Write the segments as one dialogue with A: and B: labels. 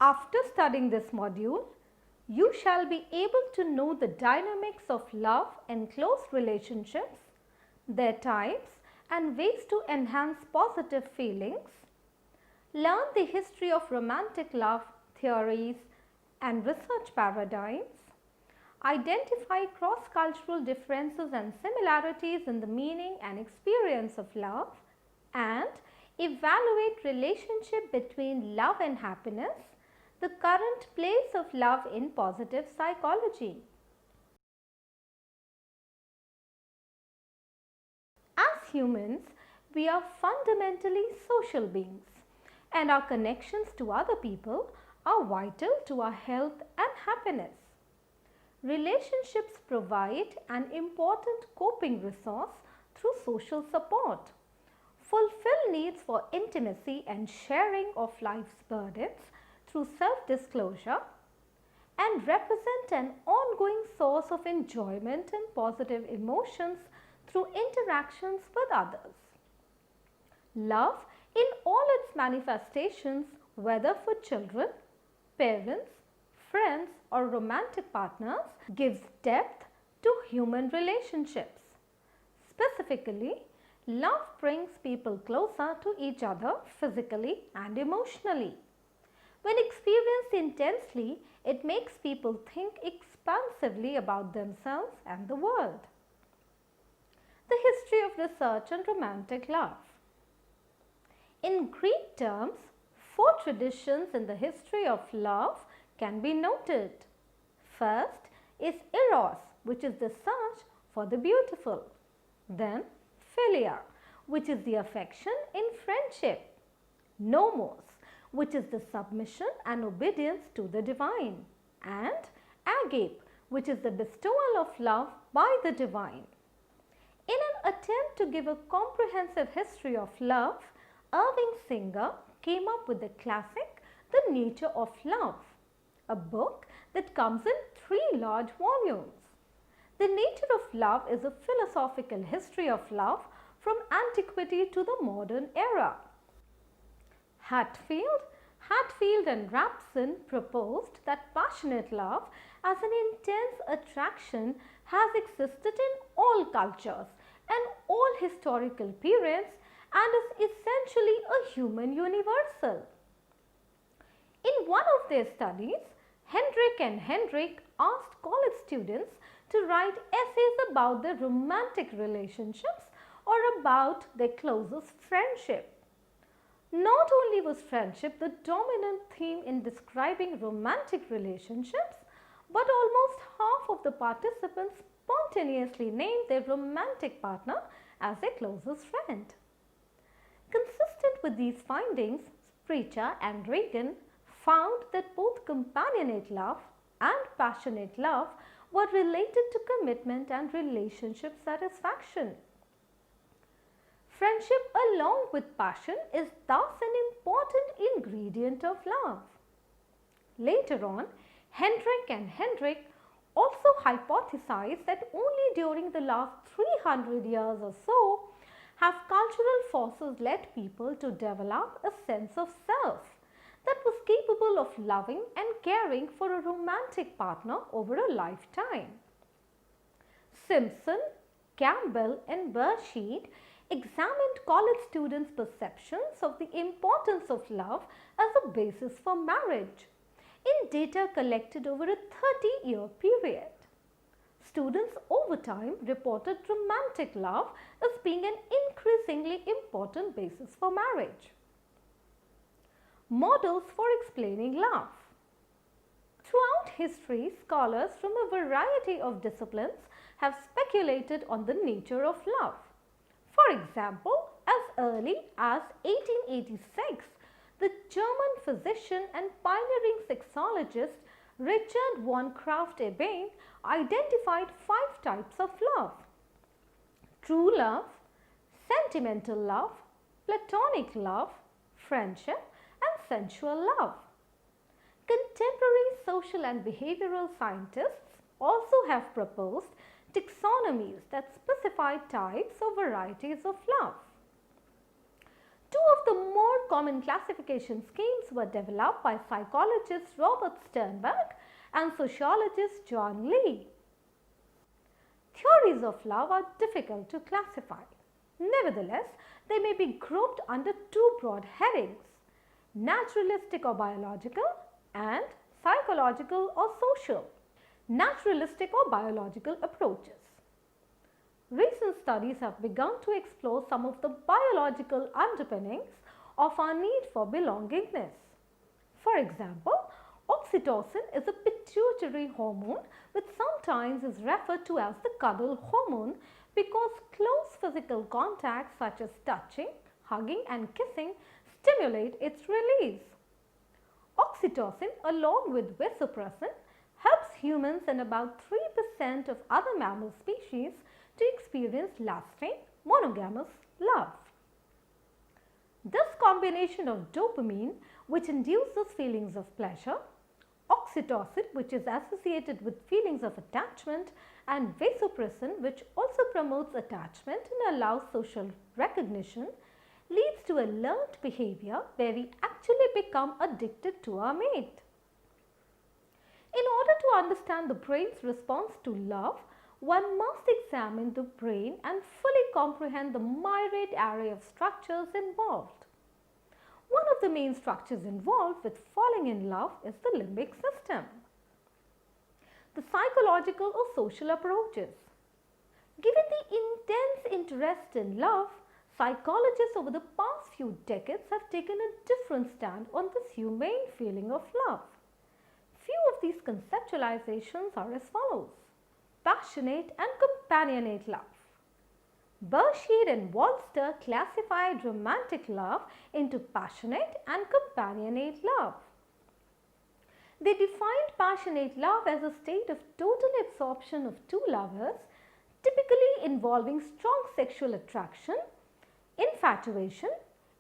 A: After studying this module, you shall be able to know the dynamics of love and close relationships, their types and ways to enhance positive feelings, learn the history of romantic love theories and research paradigms, identify cross-cultural differences and similarities in the meaning and experience of love, and evaluate relationship between love and happiness, the current place of love in positive psychology. As humans, we are fundamentally social beings, and our connections to other people are vital to our health and happiness. Relationships provide an important coping resource through social support, fulfill needs for intimacy and sharing of life's burdens through self-disclosure, and represent an ongoing source of enjoyment and positive emotions through interactions with others. Love in all its manifestations, whether for children, parents, friends or romantic partners, gives depth to human relationships. Specifically, love brings people closer to each other physically and emotionally. When experienced intensely, it makes people think expansively about themselves and the world. The history of research on romantic love. In Greek terms, 4 traditions in the history of love can be noted. First is eros, which is the search for the beautiful. Then philia, which is the affection in friendship. Nomos, which is the submission and obedience to the divine. And agape, which is the bestowal of love by the divine. In an attempt to give a comprehensive history of love, Irving Singer came up with the classic The Nature of Love, a book that comes in 3 large volumes. The Nature of Love is a philosophical history of love from antiquity to the modern era. Hatfield and Rapson proposed that passionate love as an intense attraction has existed in all cultures and all historical periods and is essentially a human universal. In one of their studies, Hendrick and Hendrick asked college students to write essays about their romantic relationships or about their closest friendship. Not only was friendship the dominant theme in describing romantic relationships, but almost half of the participants spontaneously named their romantic partner as their closest friend. Consistent with these findings, Sprecher and Reagan found that both companionate love and passionate love were related to commitment and relationship satisfaction. Friendship along with passion is thus an important ingredient of love. Later on, Hendrick and Hendrick also hypothesized that only during the last 300 years or so have cultural forces led people to develop a sense of self that was capable of loving and caring for a romantic partner over a lifetime. Simpson, Campbell and Bersheed examined college students' perceptions of the importance of love as a basis for marriage in data collected over a 30-year period. Students over time reported romantic love as being an increasingly important basis for marriage. Models for explaining love. Throughout history, scholars from a variety of disciplines have speculated on the nature of love. For example, as early as 1886, the German physician and pioneering sexologist Richard von Krafft-Ebing identified 5 types of love: true love, sentimental love, platonic love, friendship, and sensual love. Contemporary social and behavioral scientists also have proposed taxonomies that specify types or varieties of love. Two of the more common classification schemes were developed by psychologist Robert Sternberg and sociologist John Lee. Theories of love are difficult to classify. Nevertheless, they may be grouped under two broad headings: naturalistic or biological and psychological or social. Naturalistic or biological approaches. Recent studies have begun to explore some of the biological underpinnings of our need for belongingness. For example, oxytocin is a pituitary hormone which sometimes is referred to as the cuddle hormone because close physical contact such as touching, hugging and kissing stimulate its release. Oxytocin along with vasopressin helps humans and about 3% of other mammal species to experience lasting monogamous love. This combination of dopamine, which induces feelings of pleasure, oxytocin, which is associated with feelings of attachment, and vasopressin, which also promotes attachment and allows social recognition, leads to a learned behavior where we actually become addicted to our mate. In order to understand the brain's response to love, one must examine the brain and fully comprehend the myriad array of structures involved. One of the main structures involved with falling in love is the limbic system. The psychological or social approaches. Given the intense interest in love, psychologists over the past few decades have taken a different stand on this humane feeling of love. Few of these conceptualizations are as follows: passionate and companionate love. Bershed and Wallster classified romantic love into passionate and companionate love. They defined passionate love as a state of total absorption of two lovers, typically involving strong sexual attraction, infatuation,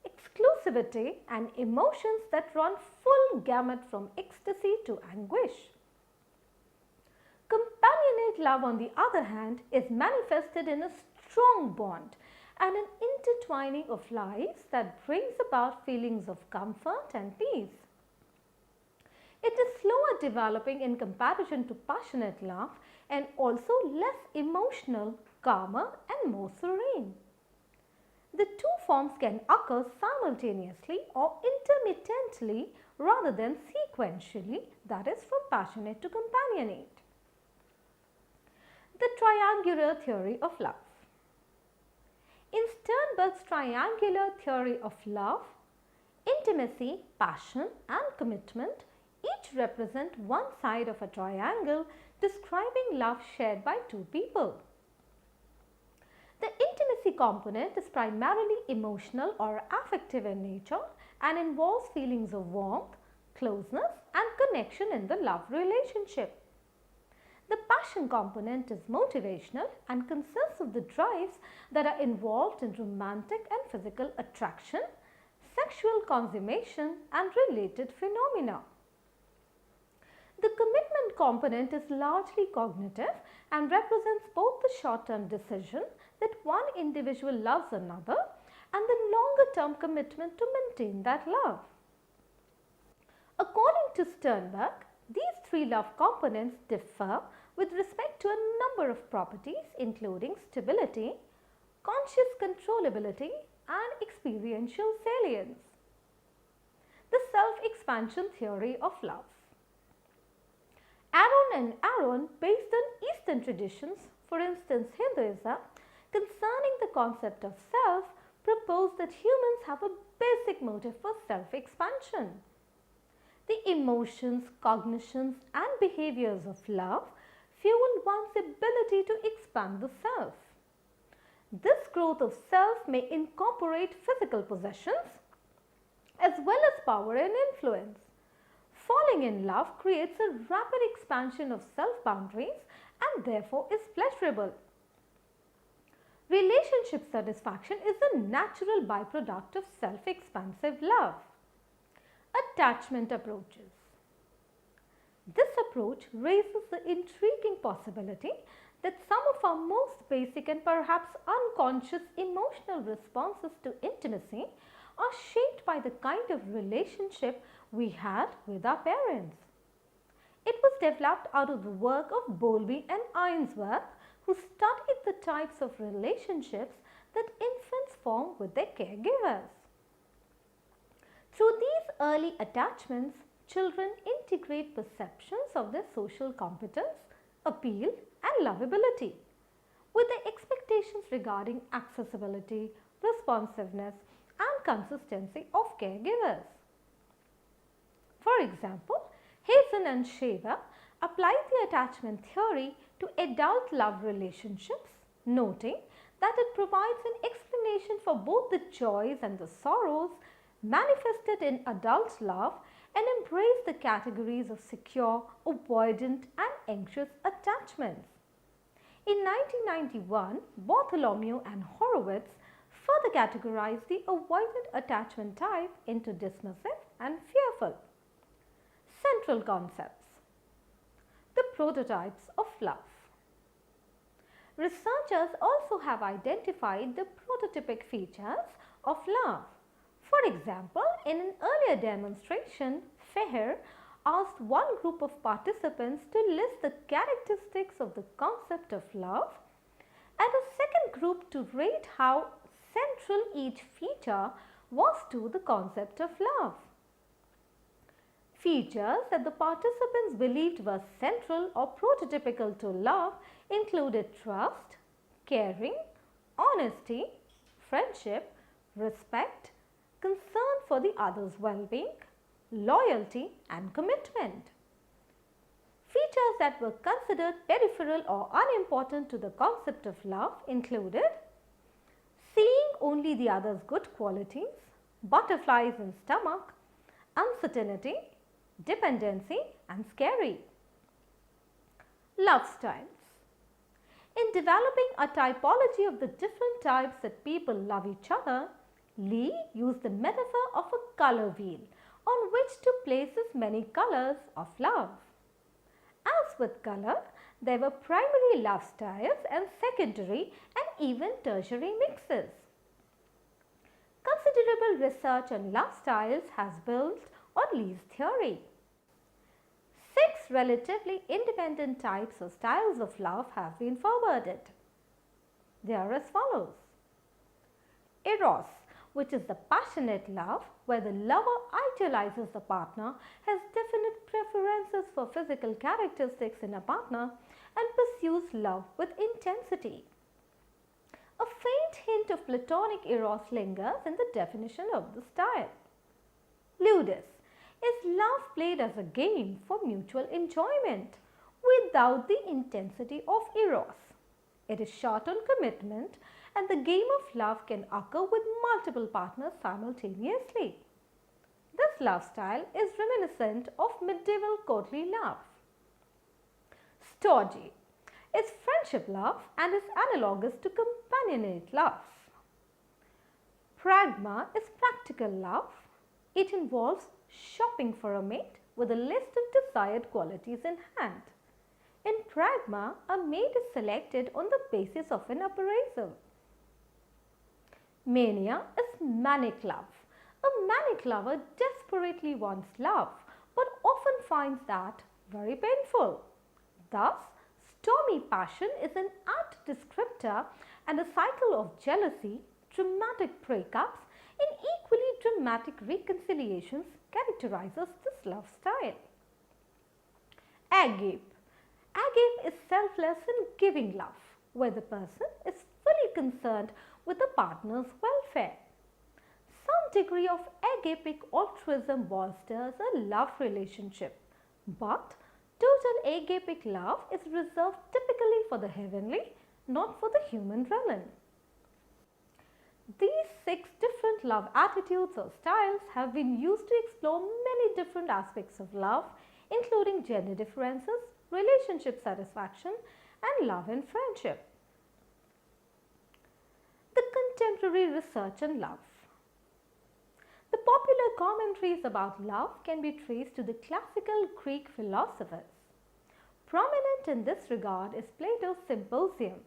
A: exclusivity, and emotions that run full gamut from ecstasy to anguish. Companionate love, on the other hand, is manifested in a strong bond and an intertwining of lives that brings about feelings of comfort and peace. It is slower developing in comparison to passionate love and also less emotional, calmer, and more serene. The two forms can occur simultaneously or intermittently rather than sequentially, that is, from passionate to companionate. The triangular theory of love. In Sternberg's triangular theory of love, intimacy, passion, and commitment each represent one side of a triangle describing love shared by two people. The intimacy component is primarily emotional or affective in nature and involves feelings of warmth, closeness, and connection in the love relationship. The passion component is motivational and consists of the drives that are involved in romantic and physical attraction, sexual consummation, and related phenomena. The commitment component is largely cognitive and represents both the short-term decision that one individual loves another and the longer-term commitment to maintain that love. According to Sternberg, these three love components differ with respect to a number of properties including stability, conscious controllability, and experiential salience. The self-expansion theory of love. Aaron and Aaron, based on Eastern traditions, for instance Hinduism, concerning the concept of self, propose that humans have a basic motive for self-expansion. The emotions, cognitions, and behaviors of love fuel one's ability to expand the self. This growth of self may incorporate physical possessions as well as power and influence. Falling in love creates a rapid expansion of self boundaries and therefore is pleasurable. Relationship satisfaction is a natural byproduct of self-expansive love. Attachment approaches. This approach raises the intriguing possibility that some of our most basic and perhaps unconscious emotional responses to intimacy are shaped by the kind of relationship we had with our parents. It was developed out of the work of Bowlby and Ainsworth, who studied the types of relationships that infants form with their caregivers. Through these early attachments, children integrate perceptions of their social competence, appeal, and lovability with their expectations regarding accessibility, responsiveness, and consistency of caregivers. For example, Hazen and Shaver applied the attachment theory to adult love relationships, noting that it provides an explanation for both the joys and the sorrows manifested in adult love and embrace the categories of secure, avoidant, and anxious attachments. In 1991, Bartholomew and Horowitz further categorized the avoidant attachment type into dismissive and fearful. Central concepts. The prototypes of love. Researchers also have identified the prototypic features of love. For example, in an earlier demonstration, Feher asked one group of participants to list the characteristics of the concept of love and a second group to rate how central each feature was to the concept of love. Features that the participants believed were central or prototypical to love included trust, caring, honesty, friendship, respect, concern for the other's well-being, loyalty, and commitment. Features that were considered peripheral or unimportant to the concept of love included seeing only the other's good qualities, butterflies in stomach, uncertainty, dependency, and scary. Love styles. In developing a typology of the different types that people love each other, Lee used the metaphor of a color wheel on which to place as many colors of love. As with color, there were primary love styles and secondary and even tertiary mixes. Considerable research on love styles has built on Lee's theory. 6 relatively independent types or styles of love have been forwarded. They are as follows. Eros, which is the passionate love where the lover idealizes the partner, has definite preferences for physical characteristics in a partner, and pursues love with intensity. A faint hint of platonic eros lingers in the definition of the style. Ludus is love played as a game for mutual enjoyment without the intensity of eros. It is short on commitment, and the game of love can occur with multiple partners simultaneously. This love style is reminiscent of medieval courtly love. Storge is friendship love and is analogous to companionate love. Pragma is practical love. It involves shopping for a mate with a list of desired qualities in hand. In pragma, a mate is selected on the basis of an appraisal. Mania is manic love. A manic lover desperately wants love but often finds that very painful. Thus, stormy passion is an apt descriptor, and a cycle of jealousy, dramatic breakups, and equally dramatic reconciliations characterizes this love style. Agape. Agape is selfless and giving love, where the person is fully concerned with the partner's welfare. Some degree of agapic altruism bolsters a love relationship, but total agapic love is reserved typically for the heavenly, not for the human realm. These 6 different love attitudes or styles have been used to explore many different aspects of love, including gender differences, relationship satisfaction, and love and friendship. The contemporary research on love. The popular commentaries about love can be traced to the classical Greek philosophers. Prominent in this regard is Plato's Symposium,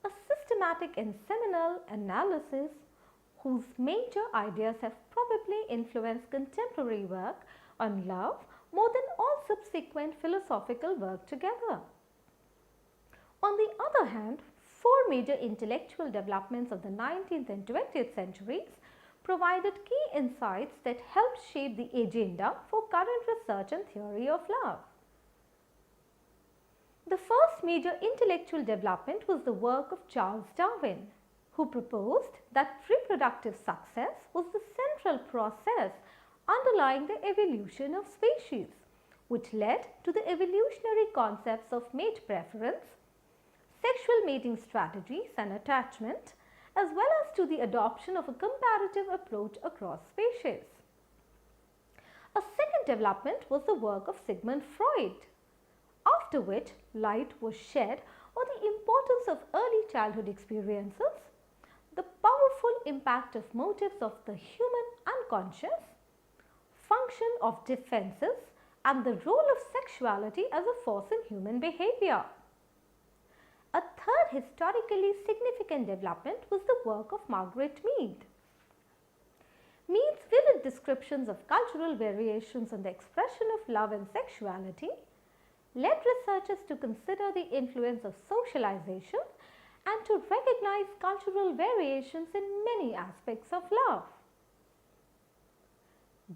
A: a systematic and seminal analysis whose major ideas have probably influenced contemporary work on love more than all subsequent philosophical work together. On the other hand, four major intellectual developments of the 19th and 20th centuries provided key insights that helped shape the agenda for current research and theory of love. The first major intellectual development was the work of Charles Darwin, who proposed that reproductive success was the central process underlying the evolution of species, which led to the evolutionary concepts of mate preference, sexual mating strategies and attachment, as well as to the adoption of a comparative approach across species. A second development was the work of Sigmund Freud, after which light was shed on the importance of early childhood experiences, the powerful impact of motives of the human unconscious, function of defenses, and the role of sexuality as a force in human behavior. A third historically significant development was the work of Margaret Mead. Mead's vivid descriptions of cultural variations in the expression of love and sexuality led researchers to consider the influence of socialization and to recognize cultural variations in many aspects of love.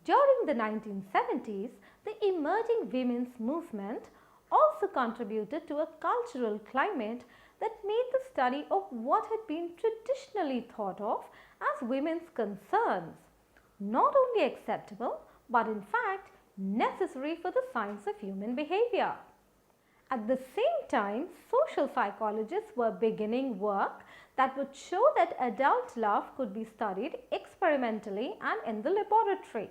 A: During the 1970s, the emerging women's movement also contributed to a cultural climate that made the study of what had been traditionally thought of as women's concerns not only acceptable but in fact necessary for the science of human behavior. At the same time, social psychologists were beginning work that would show that adult love could be studied experimentally and in the laboratory.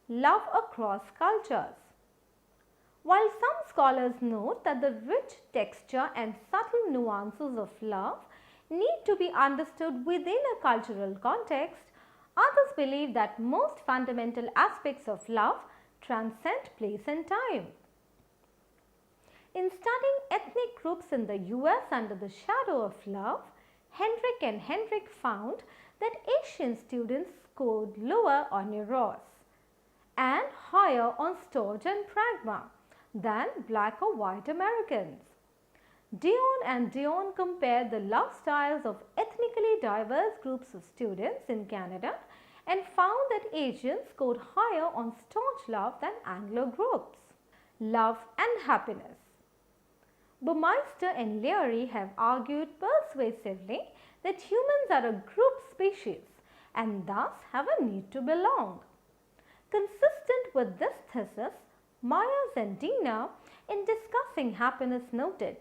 A: Love across cultures. While some scholars note that the rich texture and subtle nuances of love need to be understood within a cultural context, others believe that most fundamental aspects of love transcend place and time. In studying ethnic groups in the US under the shadow of love, Hendrick and Hendrick found that Asian students scored lower on eros and higher on storge and pragma than black or white Americans. Dion and Dion compared the love styles of ethnically diverse groups of students in Canada and found that Asians scored higher on staunch love than Anglo groups. Love and happiness. Baumeister and Leary have argued persuasively that humans are a group species and thus have a need to belong. Consistent with this thesis, Myers and Dina, in discussing happiness, noted,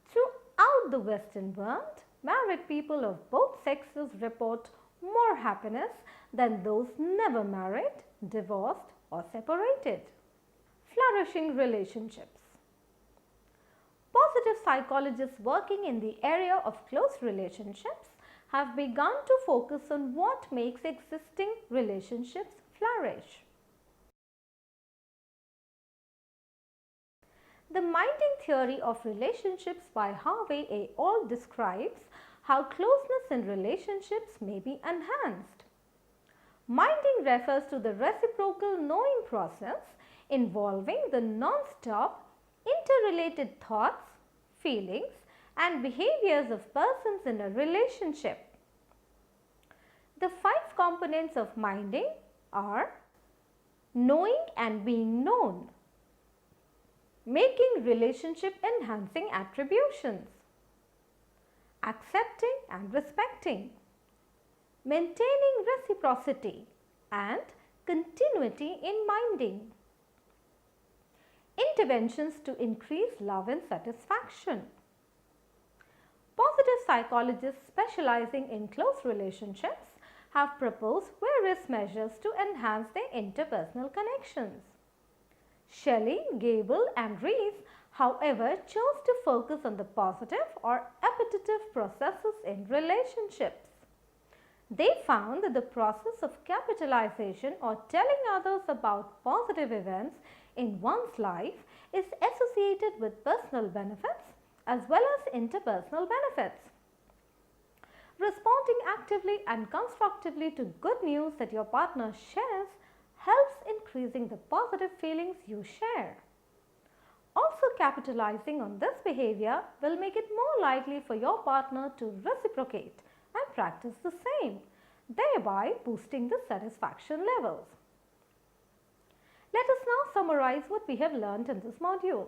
A: throughout the Western world, married people of both sexes report more happiness than those never married, divorced, or separated. Flourishing relationships. Positive psychologists working in the area of close relationships have begun to focus on what makes existing relationships flourish. The minding theory of relationships by Harvey A. All describes how closeness in relationships may be enhanced. Minding refers to the reciprocal knowing process involving the non-stop interrelated thoughts, feelings, and behaviors of persons in a relationship. The 5 components of minding are knowing and being known, making relationship enhancing attributions, accepting and respecting, maintaining reciprocity and continuity in minding, interventions to increase love and satisfaction. Positive psychologists specializing in close relationships have proposed various measures to enhance their interpersonal connections. Shelley, Gable and Rees, however, chose to focus on the positive or appetitive processes in relationships. They found that the process of capitalization or telling others about positive events in one's life is associated with personal benefits as well as interpersonal benefits. Responding actively and constructively to good news that your partner shares helps increasing the positive feelings you share. Also, capitalizing on this behavior will make it more likely for your partner to reciprocate and practice the same, thereby boosting the satisfaction levels. Let us now summarize what we have learned in this module.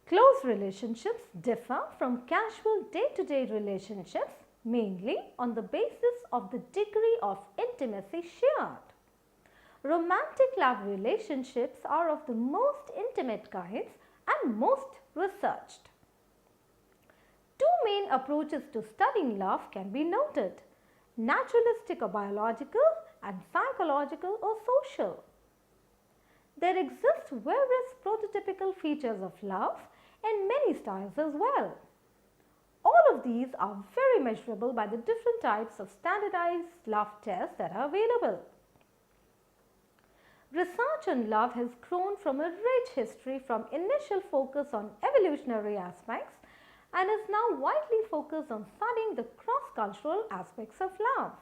A: Close relationships differ from casual day-to-day relationships mainly on the basis of the degree of intimacy shared. Romantic love relationships are of the most intimate kinds and most researched. Two main approaches to studying love can be noted: naturalistic or biological, and psychological or social. There exist various prototypical features of love in many styles as well. All of these are very measurable by the different types of standardized love tests that are available. Research on love has grown from a rich history from initial focus on evolutionary aspects and is now widely focused on studying the cross-cultural aspects of love.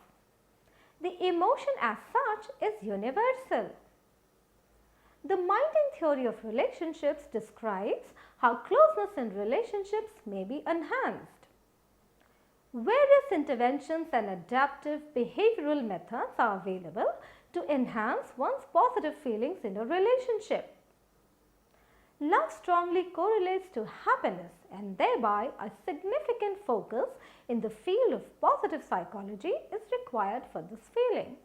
A: The emotion as such is universal. The minding theory of relationships describes how closeness in relationships may be enhanced. Various interventions and adaptive behavioral methods are available to enhance one's positive feelings in a relationship. Love strongly correlates to happiness and thereby a significant focus in the field of positive psychology is required for this feeling.